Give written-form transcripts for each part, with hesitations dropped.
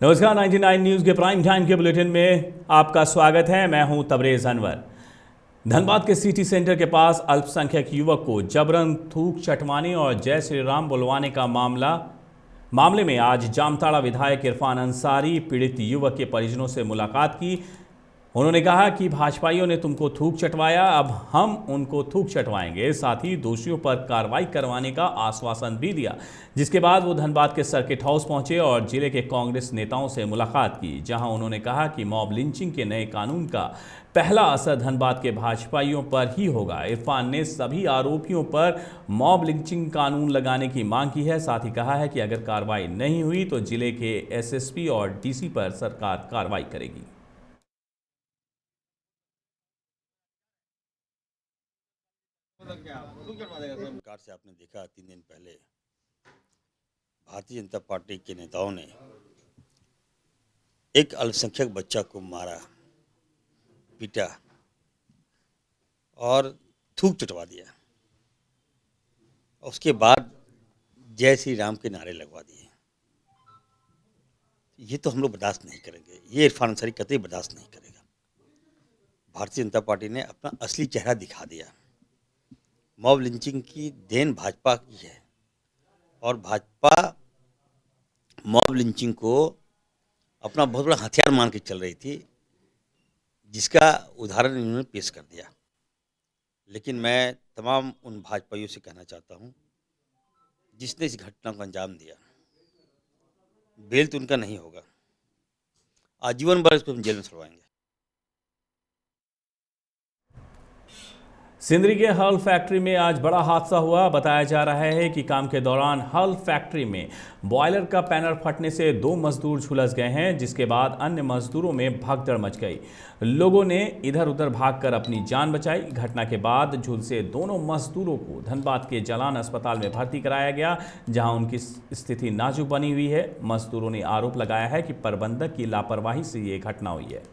नमस्कार 99 न्यूज़ के prime time के बुलेटिन में आपका स्वागत है। मैं हूं तबरेज अनवर। धनबाद के सिटी सेंटर के पास अल्पसंख्यक युवक को जबरन थूक चटवाने और जय श्री राम बुलवाने का मामले में आज जामताड़ा विधायक इरफान अंसारी पीड़ित युवक के परिजनों से मुलाकात की। उन्होंने कहा कि भाजपाइयों ने तुमको थूक चटवाया, अब हम उनको थूक चटवाएंगे। साथ ही दोषियों पर कार्रवाई करवाने का आश्वासन भी दिया। जिसके बाद वो धनबाद के सर्किट हाउस पहुंचे और जिले के कांग्रेस नेताओं से मुलाकात की, जहां उन्होंने कहा कि मॉब लिंचिंग के नए कानून का पहला असर धनबाद के भाजपाइयों पर ही होगा। इरफान ने सभी आरोपियों पर मॉब लिंचिंग कानून लगाने की मांग की है। साथ ही कहा है कि अगर कार्रवाई नहीं हुई तो जिले के एसएसपी और डीसी पर सरकार कार्रवाई करेगी। प्रकार से आपने देखा 3 दिन पहले भारतीय जनता पार्टी के नेताओं ने एक अल्पसंख्यक बच्चा को मारा, पीटा और थूक चटवा दिया। उसके बाद जय श्री राम के नारे लगवा दिए। ये तो हम लोग बर्दाश्त नहीं करेंगे, ये इरफान अंसारी कतई बर्दाश्त नहीं करेगा। भारतीय जनता पार्टी ने अपना असली चेहरा दिखा दिया। मॉब लिंचिंग की देन भाजपा की है और भाजपा मॉब लिंचिंग को अपना बहुत बड़ा हथियार मान के चल रही थी, जिसका उदाहरण इन्होंने पेश कर दिया। लेकिन मैं तमाम उन भाजपाइयों से कहना चाहता हूं जिसने इस घटना को अंजाम दिया, बेल तो उनका नहीं होगा, आजीवन भर इसको हम जेल में छुड़वाएंगे। सिंदरी के हल फैक्ट्री में आज बड़ा हादसा हुआ। बताया जा रहा है कि काम के दौरान हल फैक्ट्री में बॉयलर का पैनल फटने से 2 मजदूर झुलस गए हैं, जिसके बाद अन्य मजदूरों में भगदड़ मच गई। लोगों ने इधर उधर भागकर अपनी जान बचाई। घटना के बाद झुलसे दोनों मजदूरों को धनबाद के जलान अस्पताल में भर्ती कराया गया, जहां उनकी स्थिति नाजुक बनी हुई है। मजदूरों ने आरोप लगाया है कि प्रबंधक की लापरवाही से ये घटना हुई है।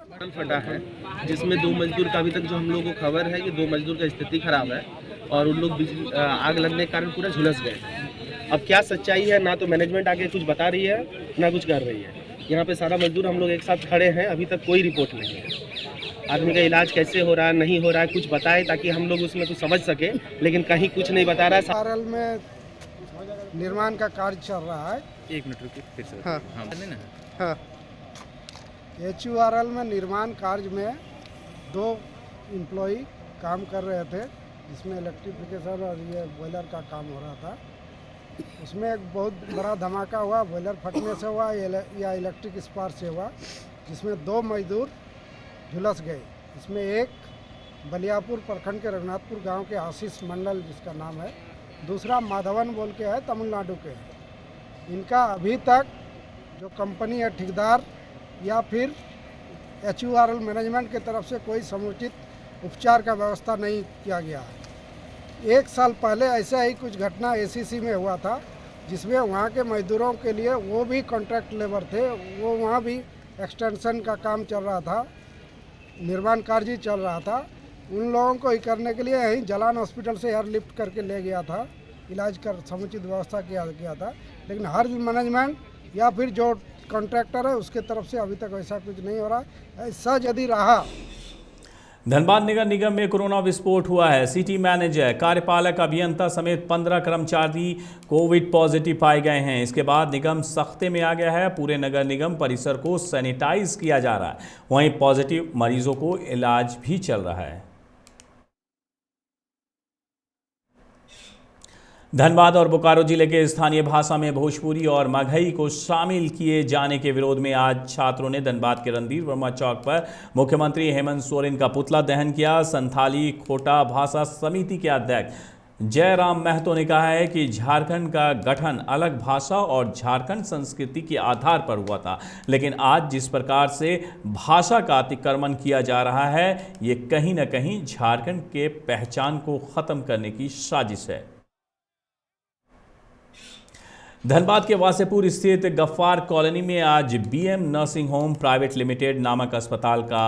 पैनल फटा है, जिसमें 2 मजदूर का अभी तक जो हम लोगों को खबर है कि 2 मजदूर का स्थिति खराब है और उन लोग आग लगने के कारण पूरा झुलस गए। अब क्या सच्चाई है, ना तो मैनेजमेंट आगे कुछ बता रही है ना कुछ कर रही है। यहाँ पे सारा मजदूर हम लोग एक साथ खड़े हैं, अभी तक कोई रिपोर्ट नहीं है। आदमी का इलाज कैसे हो रहा है, नहीं हो रहा है, कुछ बताए ताकि हम लोग उसमें कुछ समझ सके, लेकिन कहीं कुछ नहीं बता रहा है। सारल में निर्माण का कार्य चल रहा है। 1 मिनट रुकिए फिर से। हाँ हाँ, HURL में निर्माण कार्य में 2 एम्प्लॉई काम कर रहे थे, जिसमें इलेक्ट्रिफिकेशन और ये बॉयलर का काम हो रहा था। उसमें एक बहुत बड़ा धमाका हुआ, बॉयलर फटने से हुआ या इलेक्ट्रिक स्पार्क से हुआ, जिसमें 2 मजदूर झुलस गए। इसमें एक बलियापुर प्रखंड के रघुनाथपुर गांव के आशीष मंडल जिसका नाम है, दूसरा माधवन बोल के है, तमिलनाडु के है। इनका अभी तक जो कंपनी है ठेकेदार या फिर HURL मैनेजमेंट की तरफ से कोई समुचित उपचार का व्यवस्था नहीं किया गया है। 1 साल पहले ऐसा ही कुछ घटना ACC में हुआ था, जिसमें वहाँ के मजदूरों के लिए, वो भी कॉन्ट्रैक्ट लेबर थे, वो वहाँ भी एक्सटेंशन का काम चल रहा था, निर्माण कार्य चल रहा था। उन लोगों को ही करने के लिए यहीं जलान हॉस्पिटल से एयरलिफ्ट करके ले गया था, इलाज कर समुचित व्यवस्था किया गया था। लेकिन हर मैनेजमेंट या फिर जो कॉन्ट्रैक्टर है उसके तरफ से अभी तक ऐसा कुछ नहीं हो रहा। ऐसा यदि रहा। धनबाद नगर निगम में कोरोना विस्फोट हुआ है। सिटी मैनेजर, कार्यपालक अभियंता समेत 15 कर्मचारी कोविड पॉजिटिव पाए गए हैं। इसके बाद निगम सख्ते में आ गया है। पूरे नगर निगम परिसर को सैनिटाइज किया जा रहा है। वहीं पॉजिटिव मरीजों को इलाज भी चल रहा है। धनबाद और बोकारो जिले के स्थानीय भाषा में भोजपुरी और मगही को शामिल किए जाने के विरोध में आज छात्रों ने धनबाद के रणधीर वर्मा चौक पर मुख्यमंत्री हेमंत सोरेन का पुतला दहन किया। संथाली खोटा भाषा समिति के अध्यक्ष जयराम महतो ने कहा है कि झारखंड का गठन अलग भाषा और झारखंड संस्कृति के आधार पर हुआ था, लेकिन आज जिस प्रकार से भाषा का अतिक्रमण किया जा रहा है, ये कहीं न कहीं झारखंड के पहचान को खत्म करने की साजिश है। धनबाद के वासेपुर स्थित गफ्फार कॉलोनी में आज BM nursing home private limited नामक अस्पताल का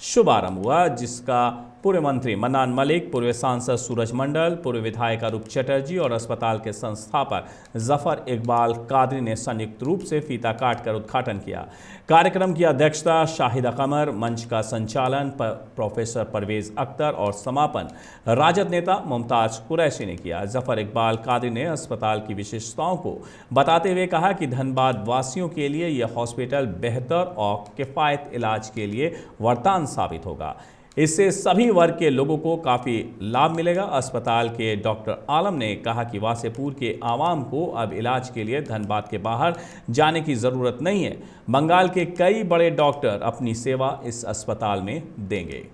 शुभारंभ हुआ, जिसका पूर्व मंत्री मन्नान मलिक, पूर्व सांसद सूरज मंडल, पूर्व विधायक अरूप चटर्जी और अस्पताल के संस्थापक जफर इकबाल कादरी ने संयुक्त रूप से फीता काटकर उद्घाटन किया। कार्यक्रम की अध्यक्षता शाहिदा कमर, मंच का संचालन प्रोफेसर परवेज अख्तर और समापन राजद नेता मुमताज कुरैशी ने किया। जफर इकबाल कादरी ने अस्पताल की विशेषताओं को बताते हुए कहा कि धनबाद वासियों के लिए यह हॉस्पिटल बेहतर और किफ़ायत इलाज के लिए वरदान साबित होगा। इससे सभी वर्ग के लोगों को काफ़ी लाभ मिलेगा। अस्पताल के डॉक्टर आलम ने कहा कि वासेपुर के आवाम को अब इलाज के लिए धनबाद के बाहर जाने की ज़रूरत नहीं है। बंगाल के कई बड़े डॉक्टर अपनी सेवा इस अस्पताल में देंगे।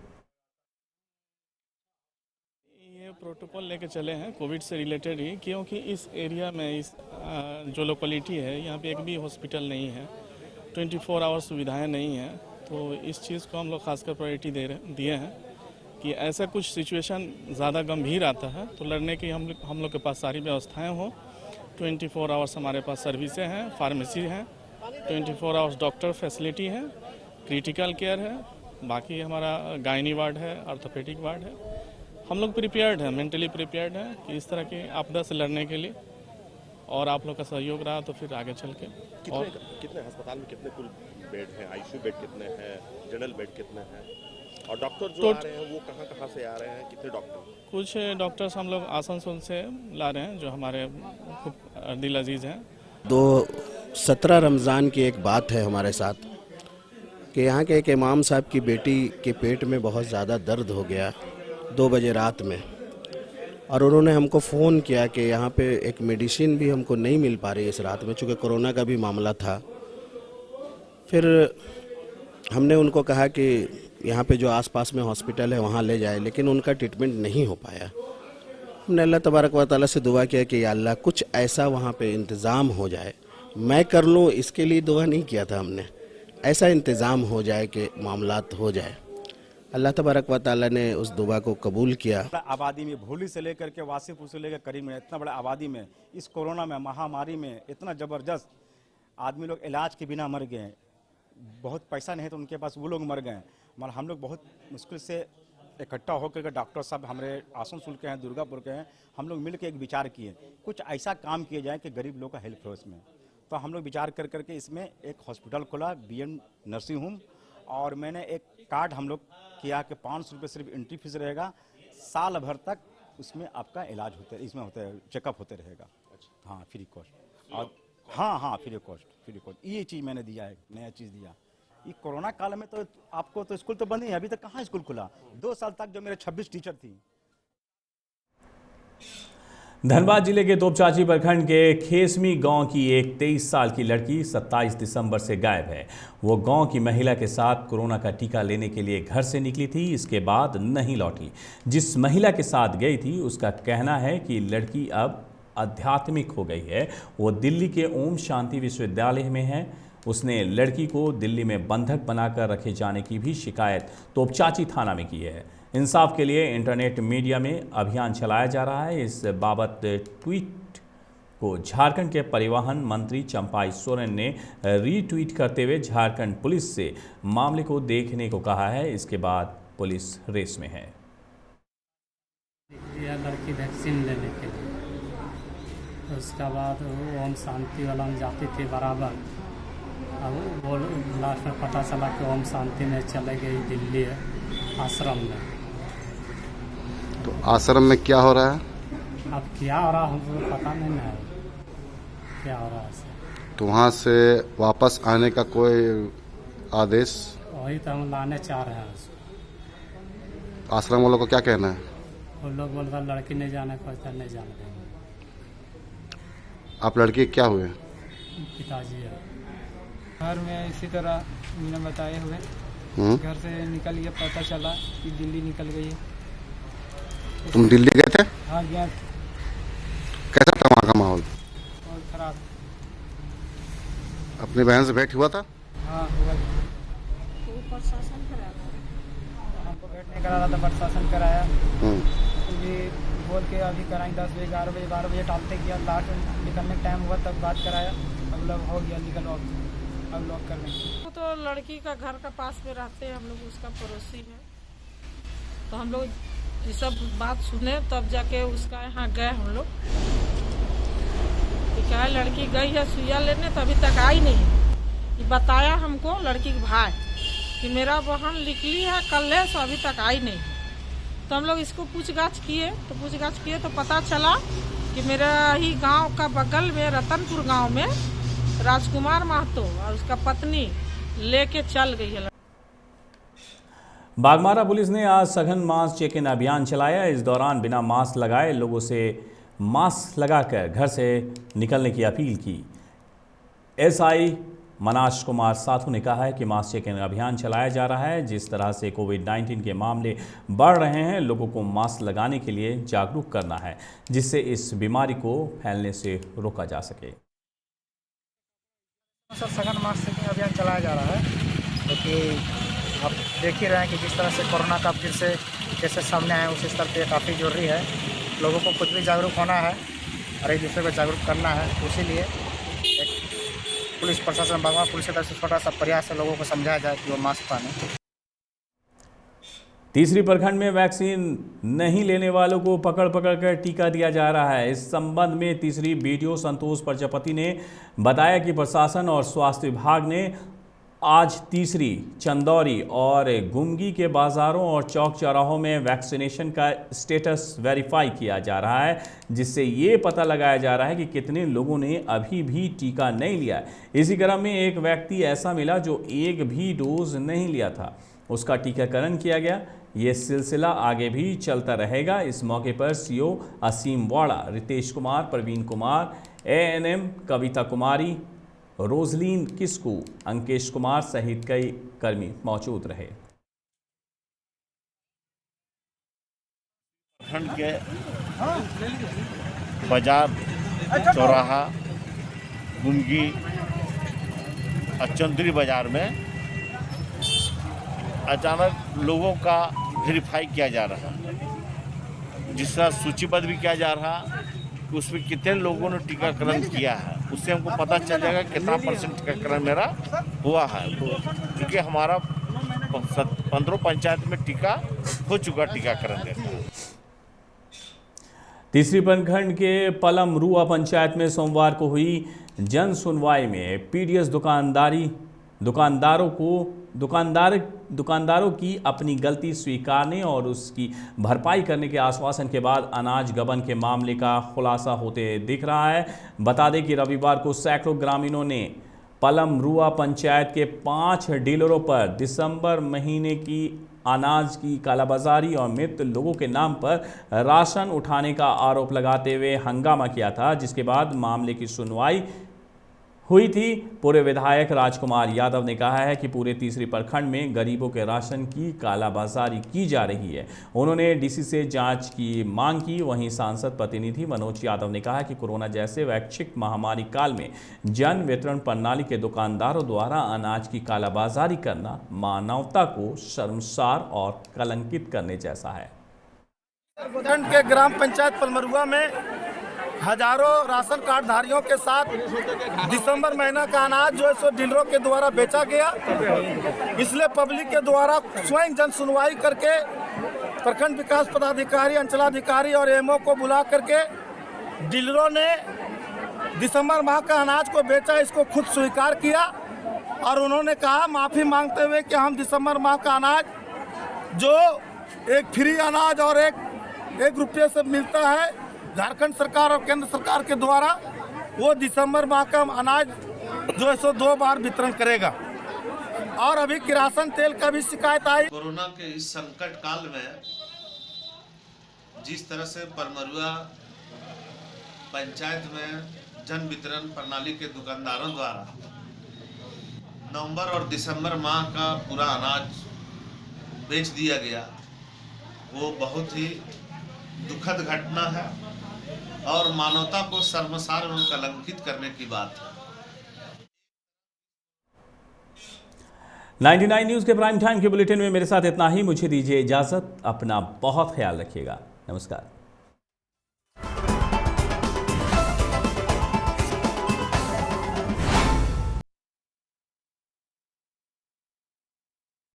ये प्रोटोकॉल लेके चले हैं कोविड से रिलेटेड ही, क्योंकि इस एरिया में इस जो लोकेलिटी है यहाँ पे एक भी हॉस्पिटल नहीं है, 24 आवर सुविधाएं नहीं हैं। तो इस चीज़ को हम लोग खासकर प्रायोरिटी दिए हैं कि ऐसा कुछ सिचुएशन ज़्यादा गंभीर आता है तो लड़ने की हम लोग के पास सारी व्यवस्थाएं हो। 24 आवर्स हमारे पास सर्विसें हैं, फार्मेसी हैं, 24 आवर्स डॉक्टर फैसिलिटी है, क्रिटिकल केयर है, बाकी हमारा गायनी वार्ड है, ऑर्थोपेडिक वार्ड है। हम लोग प्रिपेयर्ड हैं, मेंटली प्रिपेयर्ड हैं कि इस तरह की आपदा से लड़ने के लिए, और आप लोग का सहयोग रहा तो फिर आगे चल के। और कितने अस्पताल में कितने कुल बेड हैं, आईसीयू बेड कितने हैं, जनरल बेड कितने हैं, और डॉक्टर जो आ रहे हैं वो कहाँ से आ रहे हैं, कितने डॉक्टर? कुछ डॉक्टर्स हम लोग आसनसोल से ला रहे हैं जो हमारे खूब दिल अजीज हैं। 17 रमज़ान की एक बात है हमारे साथ कि यहाँ के एक इमाम साहब की बेटी के पेट में बहुत ज़्यादा दर्द हो गया 2 बजे रात में, और उन्होंने हमको फ़ोन किया कि यहाँ पे एक मेडिसिन भी हमको नहीं मिल पा रही इस रात में, चूँकि कोरोना का भी मामला था। फिर हमने उनको कहा कि यहाँ पे जो आसपास में हॉस्पिटल है वहाँ ले जाए, लेकिन उनका ट्रीटमेंट नहीं हो पाया। हमने अल्लाह तबारक व तआला से दुआ किया कि या अल्लाह कुछ ऐसा वहाँ पे इंतज़ाम हो जाए, मैं कर लूँ इसके लिए दुआ नहीं किया था हमने, ऐसा इंतज़ाम हो जाए कि मामलात हो जाए। अल्लाह तबारक व तआला ने उस दुआ को कबूल किया। आबादी में भोली से लेकर के वासीपुर से लेकर करीब में इतना बड़ा आबादी में इस कोरोना में महामारी में इतना ज़बरदस्त आदमी लोग इलाज के बिना मर गए हैं। बहुत पैसा नहीं तो उनके पास वो लोग मर गए, मगर हम लोग बहुत मुश्किल से इकट्ठा होकर के डॉक्टर साहब हमारे आसनसोल के हैं, दुर्गापुर के हैं, हम लोग मिल के एक विचार किए कुछ ऐसा काम किया जाए कि गरीब लोग का हेल्प हो इसमें। तो हम लोग विचार कर करके इसमें एक हॉस्पिटल खोला, बीएम नर्सिंग होम, और मैंने एक कार्ड हम लोग किया कि 500 रुपये सिर्फ एंट्री फीस रहेगा, साल भर तक उसमें आपका इलाज होते इसमें होता है, चेकअप होते रहेगा। हाँ, फ्री कॉस्ट। और हाँ फ्री कॉस्ट ये चीज़ मैंने दिया है, नया चीज़ दिया। ये कोरोना काल में तो आपको तो स्कूल तो बंद ही है, अभी तक कहाँ स्कूल खुला। 2 साल तक जो मेरे 26 टीचर थी। धनबाद जिले के तोपचांची प्रखंड के खेसमी गांव की एक 23 साल की लड़की 27 दिसंबर से गायब है। वो गांव की महिला के साथ कोरोना का टीका लेने के लिए घर से निकली थी, इसके बाद नहीं लौटी। जिस महिला के साथ गई थी उसका कहना है कि लड़की अब आध्यात्मिक हो गई है। वो दिल्ली के ओम शांति विश्वविद्यालय में है। उसने लड़की को दिल्ली में बंधक बनाकर रखे जाने की भी शिकायत तोपचांची थाना में की है। इंसाफ के लिए इंटरनेट मीडिया में अभियान चलाया जा रहा है। इस बाबत ट्वीट को झारखंड के परिवहन मंत्री चंपाई सोरेन ने रीट्वीट करते हुए झारखंड पुलिस से मामले को देखने को कहा है। इसके बाद पुलिस रेस में है। लड़की वैक्सीन लेने के लिए, उसके बाद वो ओम शांति वाला में जाती थी बराबर। अब वो लास्ट में पता चला कि ओम शांति में चले गई दिल्ली आश्रम में। तो आश्रम में क्या हो रहा है? अब क्या हो रहा हमको पता नहीं है क्या हो रहा है। तो वहाँ से वापस आने का कोई आदेश? वही तो हम लाने चाह रहे हैं उसको। आश्रम वालों को क्या कहना है? वो लोग बोल रहे लड़की नहीं जाने खोजता, नहीं जाने देंगे। आप लड़की क्या हुए? पिताजी है घर में इसी तरह मैंने बताए हुए घर से निकल गया, पता चला कि दिल्ली निकल गई है। तुम दिल्ली गए थे? हाँ गया, वहाँ का माहौल? और खराब। अपनी बहन से भेंट हुआ था? हाँ हुआ। प्रशासन कराया हमको भेंट नहीं करा रहा था, प्रशासन कराया। ये बोल के अभी कराएंगे 10 बजे 11 बजे 12 बजे टालते किया, लास्ट निकलने का टाइम हुआ तब बात कराया। अब लोग हो गया निकल, अब लॉक कर लेंगे। वो तो लड़की का घर का पास में रहते हैं हम लोग, उसका पड़ोसी है, तो हम लोग ये सब बात सुने तब जाके उसका यहाँ गए हम लोग। क्या है, लड़की गई है सुइया लेने तो अभी तक आई नहीं है। ये बताया हमको लड़की के भाई कि मेरा बहन निकली है कल है, सो अभी तक आई नहीं। तो हम लोग इसको पूछताछ किए तो पता चला कि मेरा ही गांव का बगल में रतनपुर गांव में राजकुमार महतो और उसका पत्नी लेके चल गई है। बागमारा पुलिस ने आज सघन मास्क चेक इन अभियान चलाया। इस दौरान बिना मास्क लगाए लोगों से मास्क लगाकर घर से निकलने की अपील की। एसआई मनाश कुमार साथू ने कहा है कि मास्क चेक इन अभियान चलाया जा रहा है। जिस तरह से कोविड-19 के मामले बढ़ रहे हैं, लोगों को मास्क लगाने के लिए जागरूक करना है, जिससे इस बीमारी को फैलने से रोका जा सके। सर सघन मास्क चेकिंग अभियान चलाया जा रहा है, क्योंकि आप देख ही रहे हैं कि जिस तरह से कोरोना का फिर से केसेस सामने आए, उस स्तर पे काफ़ी जरूरी है। लोगों को खुद भी जागरूक होना है और एक दूसरे को जागरूक करना है। इसीलिए एक पुलिस प्रशासन बागमारा पुलिस की तरफ से छोटा सा प्रयास है, लोगों को समझाया जाए कि वो मास्क पहने। तीसरी प्रखंड में वैक्सीन नहीं लेने वालों को पकड़ कर टीका दिया जा रहा है। इस संबंध में तीसरी बीडीओ संतोष प्रजापति ने बताया कि प्रशासन और स्वास्थ्य विभाग ने आज तीसरी, चंदौरी और गुमगी के बाज़ारों और चौक चौराहों में वैक्सीनेशन का स्टेटस वेरीफाई किया जा रहा है, जिससे ये पता लगाया जा रहा है कि कितने लोगों ने अभी भी टीका नहीं लिया है। इसी क्रम में एक व्यक्ति ऐसा मिला जो एक भी डोज नहीं लिया था, उसका टीकाकरण किया गया। ये सिलसिला आगे भी चलता रहेगा। इस मौके पर सीओ असीम वाड़ा, रितेश कुमार, प्रवीण कुमार, एएनएम कविता कुमारी, रोजलीन किस्कू, अंकेश कुमार सहित कई कर्मी मौजूद रहे। खंड के बाजार, चौराहा, गुमगी और चंदरी बाजार में अचानक लोगों का वेरीफाई किया जा रहा है, जिसका सूचीबद्ध भी किया जा रहा कि उसमें कितने लोगों ने टीकाकरण किया है। उससे हमको पता चल जाएगा कितना % टीकाकरण मेरा हुआ है, क्योंकि हमारा 15 पंचायत में टीका हो चुका टीकाकरण देखा। तीसरी प्रखंड के पलम रुआ पंचायत में सोमवार को हुई जन सुनवाई में पीडीएस दुकानदारों की अपनी गलती स्वीकारने और उसकी भरपाई करने के आश्वासन के बाद अनाज गबन के मामले का खुलासा होते दिख रहा है। बता दें कि रविवार को सैकड़ों ग्रामीणों ने पलम रुआ पंचायत के 5 डीलरों पर दिसंबर महीने की अनाज की कालाबाजारी और मृत लोगों के नाम पर राशन उठाने का आरोप लगाते हुए हंगामा किया था, जिसके बाद मामले की सुनवाई हुई थी। पूर्व विधायक राजकुमार यादव ने कहा है कि पूरे तीसरी प्रखंड में गरीबों के राशन की कालाबाजारी की जा रही है। उन्होंने डीसी से जांच की मांग की। वहीं सांसद प्रतिनिधि मनोज यादव ने कहा कि कोरोना जैसे वैश्विक महामारी काल में जन वितरण प्रणाली के दुकानदारों द्वारा अनाज की कालाबाजारी करना मानवता को शर्मसार और कलंकित करने जैसा है। प्रखंड के ग्राम पंचायत पलमरुआ में हजारों राशन कार्ड धारियों के साथ दिसंबर महीना का अनाज जो है सो डीलरों के द्वारा बेचा गया। इसलिए पब्लिक के द्वारा स्वयं जन सुनवाई करके प्रखंड विकास पदाधिकारी, अंचलाधिकारी और एमओ को बुला करके डीलरों ने दिसंबर माह का अनाज को बेचा, इसको खुद स्वीकार किया और उन्होंने कहा माफ़ी मांगते हुए कि हम दिसंबर माह का अनाज जो एक फ्री अनाज और एक रुपये से मिलता है झारखंड सरकार और केंद्र सरकार के द्वारा, वो दिसंबर माह का अनाज जो है सो 2 बार वितरण करेगा। और अभी किरासन तेल का भी शिकायत आई। कोरोना के इस संकट काल में जिस तरह से परमरुआ पंचायत में जन वितरण प्रणाली के दुकानदारों द्वारा नवंबर और दिसंबर माह का पूरा अनाज बेच दिया गया, वो बहुत ही दुखद घटना है। और मानवता को शर्मसार एवं कलंकित करने की बात है। 99 न्यूज़ के प्राइम टाइम के बुलेटिन में मेरे साथ इतना ही। मुझे दीजिए इजाज़त। अपना बहुत ख्याल रखिएगा। नमस्कार।